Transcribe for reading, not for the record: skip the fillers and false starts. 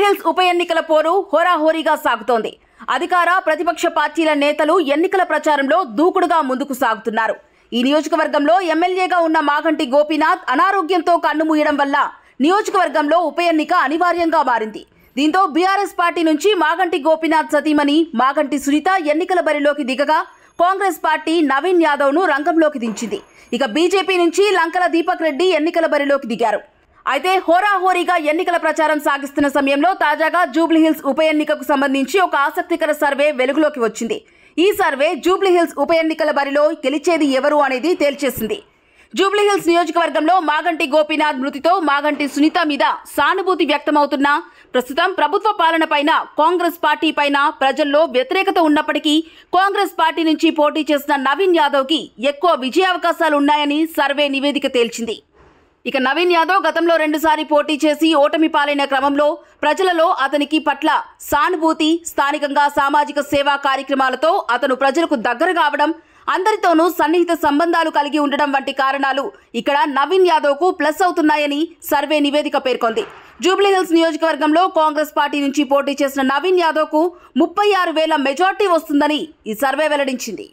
జూబ్లీహిల్స్ ఉప ఎన్నికల పోరు హోరాహోరీగా సాగుతోంది. అధికార ప్రతిపక్ష పార్టీల నేతలు ఎన్నికల ప్రచారంలో దూకుడుగా ముందుకు సాగుతున్నారు. ఈ నియోజకవర్గంలో ఎమ్మెల్యేగా ఉన్న మాగంటి గోపీనాథ్ అనారోగ్యంతో కన్నుమూయడం వల్ల నియోజకవర్గంలో ఉప ఎన్నిక అనివార్యంగా మారింది. దీంతో బీఆర్ఎస్ పార్టీ నుంచి మాగంటి గోపీనాథ్ సతీమణి మాగంటి సునీత ఎన్నికల బరిలోకి దిగగా కాంగ్రెస్ పార్టీ నవీన్ యాదవ్ ను రంగంలోకి దించింది. ఇక బీజేపీ నుంచి లంకల దీపక్ రెడ్డి ఎన్నికల బరిలోకి దిగారు. అయితే హోరాహోరీగా ఎన్నికల ప్రచారం సాగిస్తున్న సమయంలో తాజాగా జూబ్లీహిల్స్ ఉప ఎన్నికకు సంబంధించి ఒక ఆసక్తికర సర్వే వెలుగులోకి వచ్చింది. ఈ సర్వే జూబ్లీహిల్స్ ఉప ఎన్నికల బరిలో గెలిచేది ఎవరు అనేది తేల్చేసింది. జూబ్లీహిల్స్ నియోజకవర్గంలో మాగంటి గోపీనాథ్ మృతితో మాగంటి సునీత మీద సానుభూతి వ్యక్తమవుతున్నా ప్రస్తుతం ప్రభుత్వ పాలన పైన కాంగ్రెస్ పార్టీ పైన ప్రజల్లో వ్యతిరేకత ఉన్నప్పటికీ కాంగ్రెస్ పార్టీ నుంచి పోటీ చేసిన నవీన్ యాదవ్ కి ఎక్కువ విజయావకాశాలు ఉన్నాయని సర్వే నివేదిక తేల్చింది. ఇక నవీన్ యాదవ్ గతంలో 2 సార్లు పోటీ చేసి ఓటమి పాలైన క్రమంలో ప్రజలలో అతనికి పట్ల సానుభూతి, స్థానికంగా సామాజిక సేవా కార్యక్రమాలతో అతను ప్రజలకు దగ్గర కావడం, అందరితోనూ సన్నిహిత సంబంధాలు కలిగి ఉండడం వంటి కారణాలు ఇక్కడ నవీన్ యాదవ్ కు ప్లస్ అవుతున్నాయని సర్వే నివేదిక పేర్కొంది. జూబ్లీహిల్స్ నియోజకవర్గంలో కాంగ్రెస్ పార్టీ నుంచి పోటీ చేసిన నవీన్ యాదవ్ కు 36,000 మెజార్టీ వస్తుందని ఈ సర్వే వెల్లడించింది.